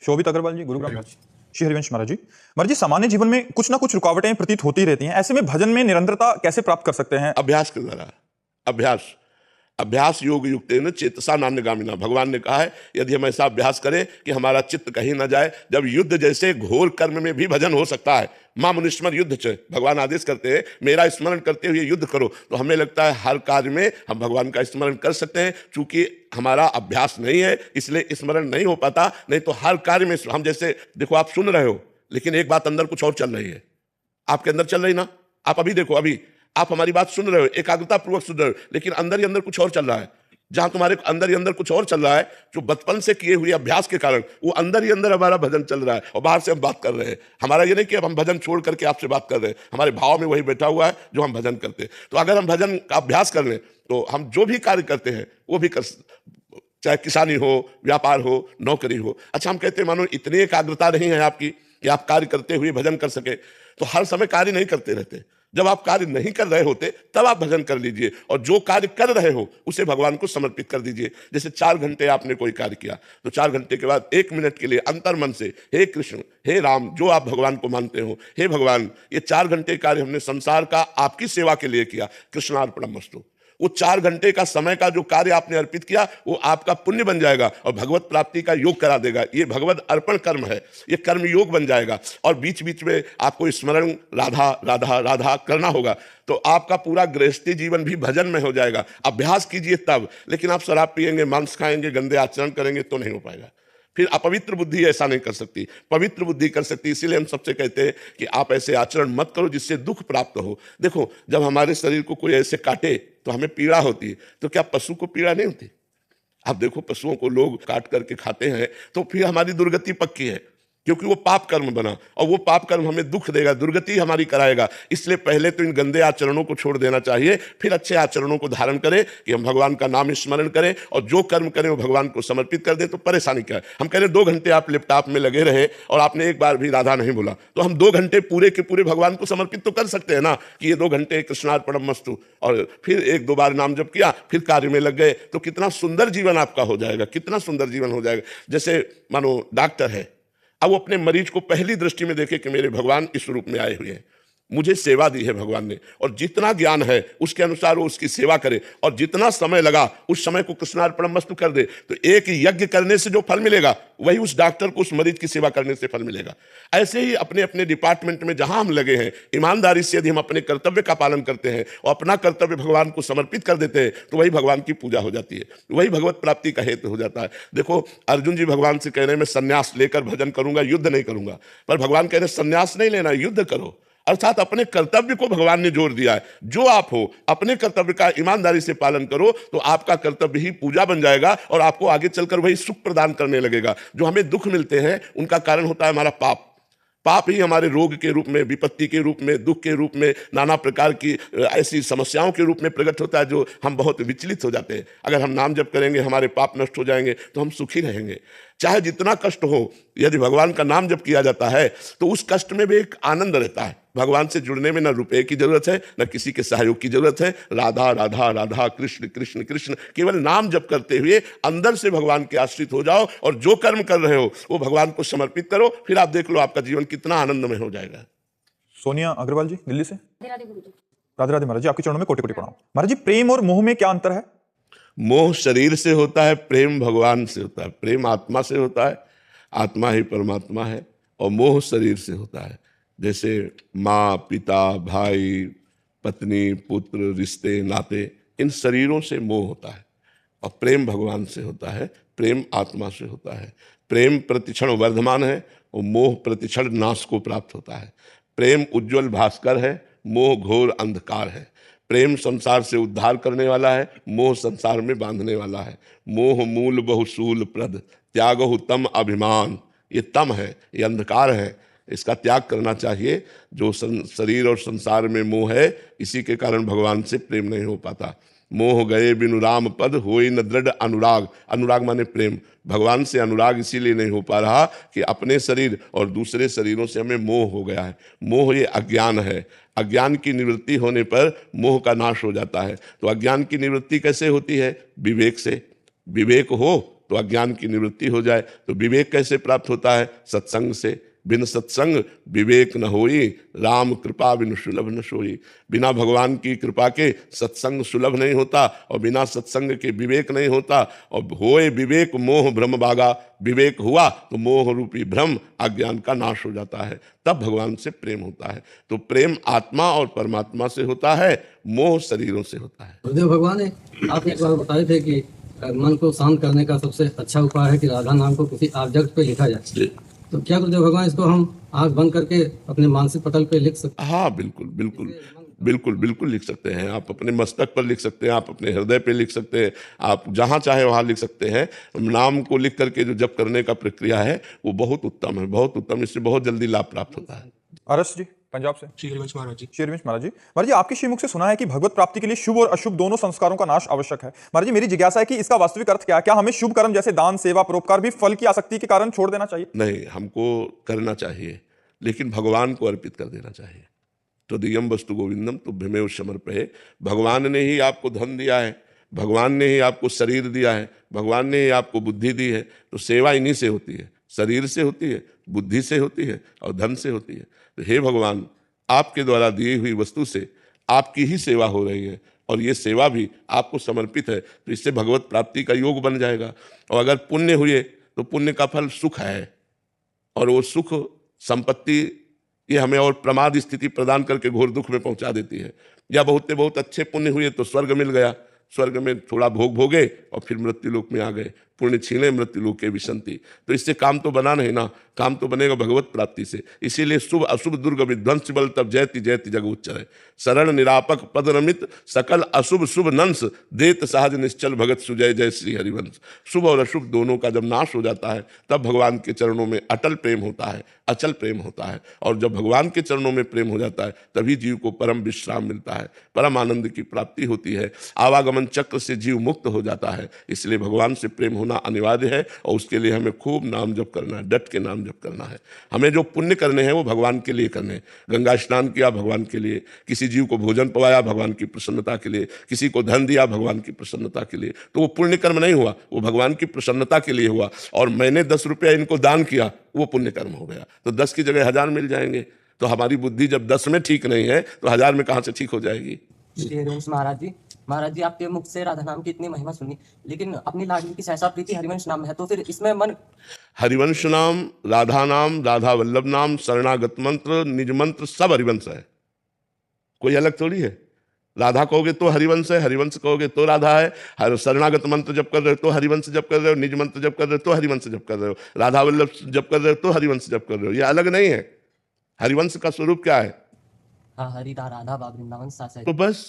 शोभित अग्रवाल जी, गुरुग्राम महाराज। श्री हरिवंश महाराज जी। महाराज जी, सामान्य जीवन में कुछ ना कुछ रुकावटें प्रतीत होती रहती हैं, ऐसे में भजन में निरंतरता कैसे प्राप्त कर सकते हैं? अभ्यास के द्वारा। अभ्यास अभ्यास योग युक्तेन चेतसा नान्यगामिना। भगवान ने कहा है यदि हम ऐसा अभ्यास करें कि हमारा चित्त कहीं ना जाए। जब युद्ध जैसे घोर कर्म में भी भजन हो सकता है। मां मुनिस्मर युद्ध च, भगवान आदेश करते हैं मेरा स्मरण करते हुए युद्ध करो, तो हमें लगता है हर कार्य में हम भगवान का स्मरण कर सकते हैं। चूंकि हमारा अभ्यास नहीं है इसलिए स्मरण नहीं हो पाता, नहीं तो हर कार्य में हम जैसे देखो आप सुन रहे हो लेकिन एक बात अंदर कुछ और चल रही है, आपके अंदर चल रही ना। आप अभी देखो, अभी आप हमारी बात सुन रहे हो, एकाग्रता पूर्वक सुन रहे हो, लेकिन अंदर ही अंदर कुछ और चल रहा है। जहां तुम्हारे अंदर ही अंदर कुछ और चल रहा है, जो बचपन से किए हुए अभ्यास के कारण वो अंदर ही अंदर हमारा भजन चल रहा है और बाहर से हम बात कर रहे हैं। हमारा ये नहीं कि अब हम भजन छोड़ करके आपसे बात कर रहे हैं, हमारे भाव में वही बैठा हुआ है जो हम भजन करते हैं। तो अगर हम भजन का अभ्यास कर लें तो हम जो भी कार्य करते हैं वो भी कर, चाहे किसानी हो, व्यापार हो, नौकरी हो। अच्छा, हम कहते हैं मानो इतनी एकाग्रता नहीं है आपकी कि आप कार्य करते हुए भजन कर सके, तो हर समय कार्य नहीं करते रहते। जब आप कार्य नहीं कर रहे होते तब आप भजन कर लीजिए, और जो कार्य कर रहे हो उसे भगवान को समर्पित कर दीजिए। जैसे 4 घंटे आपने कोई कार्य किया तो 4 घंटे के बाद 1 मिनट के लिए अंतर मन से हे कृष्ण, हे राम, जो आप भगवान को मानते हो, हे भगवान, ये 4 घंटे कार्य हमने संसार का आपकी सेवा के लिए किया, कृष्णार्पणमस्तु। वो 4 घंटे का समय का जो कार्य आपने अर्पित किया वो आपका पुण्य बन जाएगा और भगवत प्राप्ति का योग करा देगा। ये भगवत अर्पण कर्म है, ये कर्म योग बन जाएगा। और बीच बीच में आपको स्मरण राधा राधा राधा करना होगा, तो आपका पूरा गृहस्थी जीवन भी भजन में हो जाएगा। अभ्यास कीजिए तब, लेकिन आप शराब पिएंगे, मांस खाएंगे, गंदे आचरण करेंगे तो नहीं हो पाएगा। फिर अपवित्र बुद्धि ऐसा नहीं कर सकती, पवित्र बुद्धि कर सकती। इसीलिए हम सबसे कहते हैं कि आप ऐसे आचरण मत करो जिससे दुख प्राप्त हो। देखो, जब हमारे शरीर को कोई ऐसे काटे तो हमें पीड़ा होती है, तो क्या पशु को पीड़ा नहीं होती? आप देखो, पशुओं को लोग काट करके खाते हैं तो फिर हमारी दुर्गति पक्की है, क्योंकि वो पाप कर्म बना और वो पाप कर्म हमें दुख देगा, दुर्गति हमारी कराएगा। इसलिए पहले तो इन गंदे आचरणों को छोड़ देना चाहिए, फिर अच्छे आचरणों को धारण करें कि हम भगवान का नाम स्मरण करें और जो कर्म करें वो भगवान को समर्पित कर दें। तो परेशानी क्या है? हम कह रहे 2 घंटे आप लैपटॉप में लगे रहे और आपने एक बार भी राधा नहीं बोला, तो हम 2 घंटे पूरे के पूरे भगवान को समर्पित तो कर सकते हैं ना, कि ये 2 घंटे कृष्णार्पणमस्तु, और फिर 1-2 बार नाम जप किया, फिर कार्य में लग गए, तो कितना सुंदर जीवन आपका हो जाएगा, कितना सुंदर जीवन हो जाएगा। जैसे मानो डॉक्टर है, अब वो अपने मरीज को पहली दृष्टि में देखे कि मेरे भगवान इस रूप में आए हुए हैं, मुझे सेवा दी है भगवान ने, और जितना ज्ञान है उसके अनुसार वो उसकी सेवा करे, और जितना समय लगा उस समय को कृष्णार्पणमस्तु कर दे, तो एक यज्ञ करने से जो फल मिलेगा वही उस डॉक्टर को उस मरीज की सेवा करने से फल मिलेगा। ऐसे ही अपने अपने डिपार्टमेंट में जहां हम लगे हैं, ईमानदारी से यदि हम अपने कर्तव्य का पालन करते हैं और अपना कर्तव्य भगवान को समर्पित कर देते हैं, तो वही भगवान की पूजा हो जाती है, वही भगवत प्राप्ति का हेतु हो जाता है। देखो, अर्जुन जी भगवान से कह रहे हैं मैं संन्यास लेकर भजन करूंगा, युद्ध नहीं करूंगा, पर भगवान कह रहे हैं संन्यास नहीं लेना, युद्ध करो। अर्थात अपने कर्तव्य को भगवान ने जोर दिया है। जो आप हो अपने कर्तव्य का ईमानदारी से पालन करो तो आपका कर्तव्य ही पूजा बन जाएगा और आपको आगे चलकर वही सुख प्रदान करने लगेगा। जो हमें दुख मिलते हैं उनका कारण होता है हमारा पाप। पाप ही हमारे रोग के रूप में, विपत्ति के रूप में, दुख के रूप में, नाना प्रकार की ऐसी समस्याओं के रूप में प्रकट होता है, जो हम बहुत विचलित हो जाते हैं। अगर हम नाम जप करेंगे हमारे पाप नष्ट हो जाएंगे तो हम सुखी रहेंगे। चाहे जितना कष्ट हो, यदि भगवान का नाम जप किया जाता है तो उस कष्ट में भी एक आनंद रहता है। भगवान से जुड़ने में न रुपए की जरूरत है, न किसी के सहयोग की जरूरत है। राधा राधा राधा, कृष्ण कृष्ण कृष्ण, केवल नाम जप करते हुए अंदर से भगवान के आश्रित हो जाओ और जो कर्म कर रहे हो वो भगवान को समर्पित करो, फिर आप देख लो आपका जीवन कितना आनंदमय हो जाएगा। सोनिया अग्रवाल जी, दिल्ली से। राधे राधे महाराज जी, आपके चरणों में कोटि कोटि प्रणाम। महाराज जी, प्रेम और मोह में क्या अंतर है? मोह शरीर से होता है, प्रेम भगवान से होता है। प्रेम आत्मा से होता है, आत्मा ही परमात्मा है, और मोह शरीर से होता है। जैसे माँ, पिता, भाई, पत्नी, पुत्र, रिश्ते, नाते, इन शरीरों से मोह होता है, और प्रेम भगवान से होता है, प्रेम आत्मा से होता है। प्रेम प्रतिक्षण वर्धमान है और मोह प्रतिक्षण नाश को प्राप्त होता है। प्रेम उज्ज्वल भास्कर है, मोह घोर अंधकार है। प्रेम संसार से उद्धार करने वाला है, मोह संसार में बांधने वाला है। मोह मूल बहुशूल प्रद, त्यागहु तम अभिमान। ये तम है, ये अंधकार है, इसका त्याग करना चाहिए। जो शरीर और संसार में मोह है, इसी के कारण भगवान से प्रेम नहीं हो पाता। मोह गए बिनु राम पद, होई न दृढ़ अनुराग। अनुराग माने प्रेम। भगवान से अनुराग इसीलिए नहीं हो पा रहा कि अपने शरीर और दूसरे शरीरों से हमें मोह हो गया है। मोह ये अज्ञान है। अज्ञान की निवृत्ति होने पर मोह का नाश हो जाता है। तो अज्ञान की निवृत्ति कैसे होती है? विवेक से। विवेक हो तो अज्ञान की निवृत्ति हो जाए। तो विवेक कैसे प्राप्त होता है? सत्संग से। बिन सत्संग विवेक न होई, राम कृपा बिन सुलभ न सोई। बिना भगवान की कृपा के सत्संग सुलभ नहीं होता, और बिना सत्संग के विवेक नहीं होता। और होए विवेक मोह भ्रम भागा, विवेक हुआ तो मोह रूपी भ्रम अज्ञान का नाश हो जाता है, तब भगवान से प्रेम होता है। तो प्रेम आत्मा और परमात्मा से होता है, मोह शरीरों से होता है। गुरुदेव भगवान ने आप एक बार बताए थे कि मन को शांत करने का सबसे अच्छा उपाय है कि राधा नाम को किसी ऑब्जेक्ट पे लिखा जाए। तो क्या गुरुदेव भगवान इसको हम आंख बंद करके अपने मानसिक पटल पे लिख सकते हैं? हाँ, बिल्कुल बिल्कुल बिल्कुल बिल्कुल लिख सकते हैं। आप अपने मस्तक पर लिख सकते हैं, आप अपने हृदय पे लिख सकते हैं, आप जहाँ चाहे वहाँ लिख सकते हैं। नाम को लिख करके जो जप करने का प्रक्रिया है वो बहुत उत्तम है, बहुत उत्तम। इससे बहुत जल्दी लाभ प्राप्त होता है। अरस जी पंजाब से। श्री हरिवंश महाराज जी। श्री हरिवंश महाराज जी, महाराज जी आपके श्रीमुख से सुना है कि भगवत प्राप्ति के लिए शुभ और अशुभ दोनों संस्कारों का नाश आवश्यक है। महाराज जी मेरी जिज्ञासा है कि इसका वास्तविक अर्थ क्या है? क्या हमें शुभ कर्म जैसे दान, सेवा, परोपकार भी फल की आसक्ति के कारण छोड़ देना चाहिए? नहीं, हमको करना चाहिए, लेकिन भगवान को अर्पित कर देना चाहिए। तो दियम वस्तु गोविंदम तुभ्यमेव समर्पये। भगवान ने ही आपको धन दिया है, भगवान ने ही आपको शरीर दिया है, भगवान ने ही आपको बुद्धि दी है। तो सेवा इन्हीं से होती है, शरीर से होती है, बुद्धि से होती है और धन से होती है। तो हे भगवान, आपके द्वारा दी हुई वस्तु से आपकी ही सेवा हो रही है, और ये सेवा भी आपको समर्पित है। तो इससे भगवत प्राप्ति का योग बन जाएगा। और अगर पुण्य हुए तो पुण्य का फल सुख है, और वो सुख संपत्ति ये हमें और प्रमाद स्थिति प्रदान करके घोर दुख में पहुंचा देती है। या बहुत अच्छे पुण्य हुए तो स्वर्ग मिल गया, स्वर्ग में थोड़ा भोग भोगे और फिर मृत्यु लोक में आ गए। पुण्य छीने मृत्यु लोक के विशंति। तो इससे काम तो बना नहीं ना, काम तो बनेगा भगवत प्राप्ति से। इसीलिए शुभ अशुभ दुर्ग विध्वंस बल तब जयति जयति जग उच्चर। शरण निरापक पद रमित सकल अशुभ शुभ नंस, देत सहज निश्चल भगत सुजय जय श्री हरिवंश। शुभ और अशुभ दोनों का जब नाश हो जाता है तब भगवान के चरणों में अटल प्रेम होता है, अचल प्रेम होता है। और जब भगवान के चरणों में प्रेम हो जाता है तभी जीव को परम विश्राम मिलता है, परम आनंद की प्राप्ति होती है, आवागमन चक्र से जीव मुक्त हो जाता है। इसलिए भगवान से प्रेम होना अनिवार्य है, और उसके लिए हमें खूब नाम जप करना है, डट के नाम जप करना है। हमें जो पुण्य करने हैं वो भगवान के लिए करने हैं। गंगा स्नान किया भगवान के लिए, किसी जीव को भोजन पवाया भगवान की प्रसन्नता के लिए, किसी को धन दिया भगवान की प्रसन्नता के लिए, तो वो पुण्य कर्म नहीं हुआ, वो भगवान की प्रसन्नता के लिए हुआ। और मैंने 10 रुपया इनको दान किया, वो पुण्य कर्म हो गया। तो 10 की जगह 1000 मिल जाएंगे। तो हमारी बुद्धि जब 10 में ठीक नहीं है तो 1000 में कहाँ से ठीक हो जाएगी? श्री हरिवंश महाराज जी आपके मुख से राधा नाम की इतनी महिमा सुनी, लेकिन अपनी लाडली की सहसा प्रीति हरिवंश नाम है, तो फिर इसमें मन हरिवंश नाम, राधा वल्लभ नाम, शरणागत मंत्र, निज मंत्र सब हरिवंश है, कोई अलग थोड़ी है। राधा कहोगे तो हरिवंश है, हरिवंश कहोगे तो राधा है। शरणागत मंत्र जप कर रहे हो तो हरिवंश जप कर रहे हो, निज मंत्र जप कर रहे हो तो हरिवंश जप कर रहे हो, राधा वल्लभ जप कर रहे हो तो हरिवंश जप कर रहे हो। ये अलग नहीं है। हरिवंश का स्वरूप क्या है? हाँ हरि राधा बा वृंदावन सास है। तो बस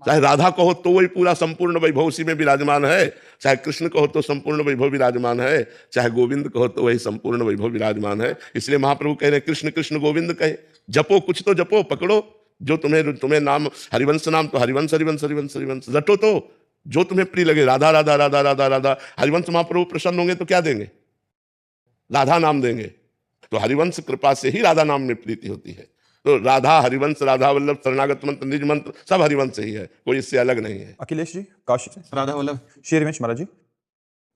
चाहे राधा कहो तो वही पूरा संपूर्ण वैभव उसी में विराजमान है, चाहे कृष्ण कहो तो संपूर्ण वैभव विराजमान है, चाहे गोविंद कहो तो वही संपूर्ण वैभव विराजमान है। इसलिए महाप्रभु कह रहे हैं कृष्ण कृष्ण गोविंद कहे, जपो कुछ तो जपो, पकड़ो जो तुम्हें नाम, हरिवंश नाम तो हरिवंश हरिवंश हरिवंश हरिवंश रटो, तो जो तुम्हें प्रिय लगे। राधा राधा राधा राधा राधा, हरिवंश महाप्रभु प्रसन्न होंगे तो क्या देंगे? राधा नाम देंगे। तो हरिवंश कृपा से ही राधा नाम में प्रीति होती है। तो राधा हरिवंश, राधा वल्लभ, शरणागत मंत्र, निज मंत्र सब हरिवंश ही है, कोई इससे अलग नहीं है। अखिलेश जी काशी से। राधा वल्लभ। श्री हरिवंश महाराज जी,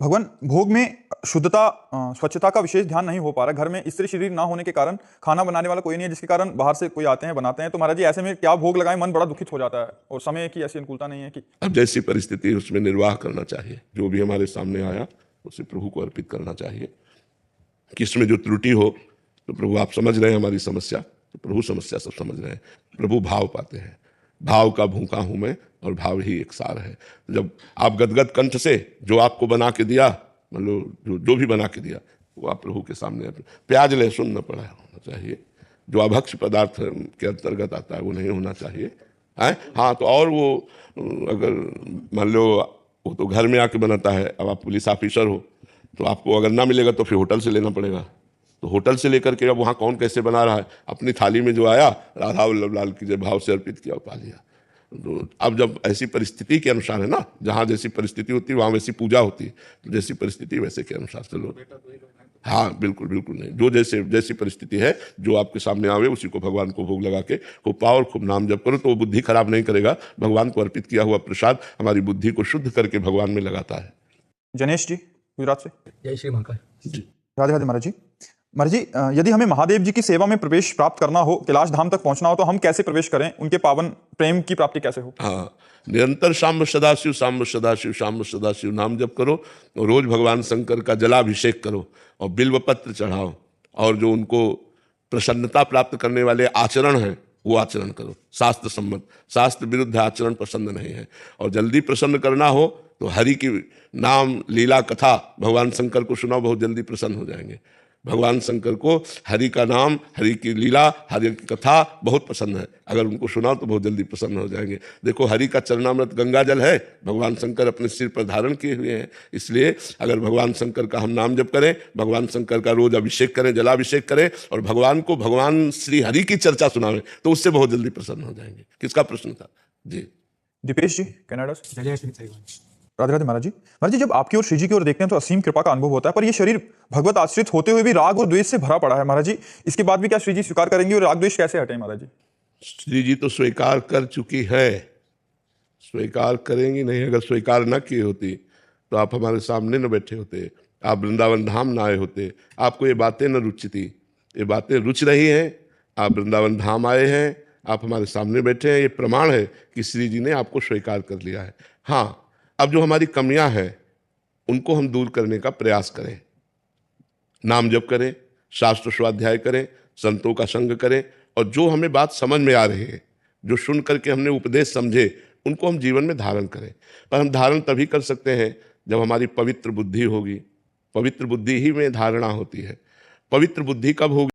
भगवान भोग में शुद्धता स्वच्छता का विशेष ध्यान नहीं हो पा रहा। घर में स्त्री शरीर ना होने के कारण खाना बनाने वाला कोई नहीं है, जिसके कारण बाहर से कोई आते हैं बनाते हैं। तो महाराज जी ऐसे में क्या भोग लगाएं? मन बड़ा दुखित हो जाता है और समय की ऐसी अनुकूलता नहीं है कि अब जैसी परिस्थिति उसमें निर्वाह करना चाहिए। जो भी हमारे सामने आया उसे प्रभु को अर्पित करना चाहिए। किसमें जो त्रुटि हो तो प्रभु आप समझ रहे हैं हमारी समस्या, तो प्रभु समस्या सब समझ रहे हैं। प्रभु भाव पाते हैं, भाव का भूखा हूं मैं और भाव ही एक सार है। जब आप गदगद कंठ से जो आपको बना के दिया, मतलब जो भी बना के दिया वो आप प्रभु के सामने, प्याज लहसुन न पड़ा होना चाहिए, जो अभक्ष पदार्थ के अंतर्गत आता है वो नहीं होना चाहिए है। हाँ, तो और वो अगर मान लो वो तो घर में आके बनाता है, अब आप पुलिस ऑफिसर हो तो आपको अगर ना मिलेगा तो फिर होटल से लेना पड़ेगा। तो होटल से लेकर के अब वहाँ कौन कैसे बना रहा है, अपनी थाली में जो आया राधा वल्लभ लाल की जय भाव से अर्पित किया और पा लिया। तो अब जब ऐसी परिस्थिति के अनुसार है ना, जहाँ जैसी परिस्थिति होती है वहाँ वैसी पूजा होती है, तो जैसी परिस्थिति वैसे के अनुसार चलो। हाँ बिल्कुल बिल्कुल नहीं, जो जैसी परिस्थिति है जो आपके सामने आवे उसी को भगवान को भोग लगा के खूब पाओ और खूब नाम जप करो, तो वो बुद्धि खराब नहीं करेगा। भगवान को अर्पित किया हुआ प्रसाद हमारी बुद्धि को शुद्ध करके भगवान में लगाता है। जनेश जी गुजरात से। जय श्री महाकाल। राधे राधे महाराज जी। महाराज जी, यदि हमें महादेव जी की सेवा में प्रवेश प्राप्त करना हो, कैलाश धाम तक पहुंचना हो, तो हम कैसे प्रवेश करें? उनके पावन प्रेम की प्राप्ति कैसे हो? हाँ, निरंतर शाम सदाशिव शाम सदाशिव शाम सदाशिव नाम जप करो, रोज भगवान शंकर का जलाभिषेक करो और बिल्व पत्र चढ़ाओ, और जो उनको प्रसन्नता प्राप्त करने वाले आचरण हैं वो आचरण करो, शास्त्र सम्मत। शास्त्र विरुद्ध आचरण पसंद नहीं है। और जल्दी प्रसन्न करना हो तो हरि की नाम लीला कथा भगवान शंकर को सुनाओ, बहुत जल्दी प्रसन्न हो जाएंगे। भगवान शंकर को हरि का नाम, हरि की लीला, हरि की कथा बहुत पसंद है। अगर उनको सुनाओ तो बहुत जल्दी प्रसन्न हो जाएंगे। देखो, हरि का चरणामृत गंगा जल है, भगवान शंकर अपने सिर पर धारण किए हुए हैं। इसलिए अगर भगवान शंकर का हम नाम जप करें, भगवान शंकर का रोज अभिषेक करें, जलाभिषेक करें, और भगवान को भगवान श्री हरि की चर्चा सुनावें, तो उससे बहुत जल्दी प्रसन्न हो जाएंगे। किसका प्रश्न था जी? दीपेश जी, कनाडा से। राधे राधे महाराज जी। महाराज जी, जब आपकी ओर, श्री जी की ओर देखते हैं तो असीम कृपा का अनुभव होता है, पर ये शरीर भगवत आश्रित होते हुए भी राग और द्वेष से भरा पड़ा है महाराज जी। इसके बाद भी क्या श्री जी स्वीकार करेंगे, और राग द्वेष कैसे हटे महाराज जी? श्री जी तो स्वीकार कर चुकी है, स्वीकार करेंगी नहीं। अगर स्वीकार न की होती तो आप हमारे सामने न बैठे होते, आप वृंदावन धाम न आए होते, आपको ये बातें न रुचती। ये बातें रुच रही हैं, आप वृंदावन धाम आए हैं, आप हमारे सामने बैठे हैं। ये प्रमाण है कि श्री जी ने आपको स्वीकार कर लिया है। हाँ, अब जो हमारी कमियां हैं उनको हम दूर करने का प्रयास करें। नाम जप करें, शास्त्र स्वाध्याय करें, संतों का संग करें, और जो हमें बात समझ में आ रही है, जो सुन करके हमने उपदेश समझे, उनको हम जीवन में धारण करें। पर हम धारण तभी कर सकते हैं जब हमारी पवित्र बुद्धि होगी। पवित्र बुद्धि ही में धारणा होती है। पवित्र बुद्धि कब होगी?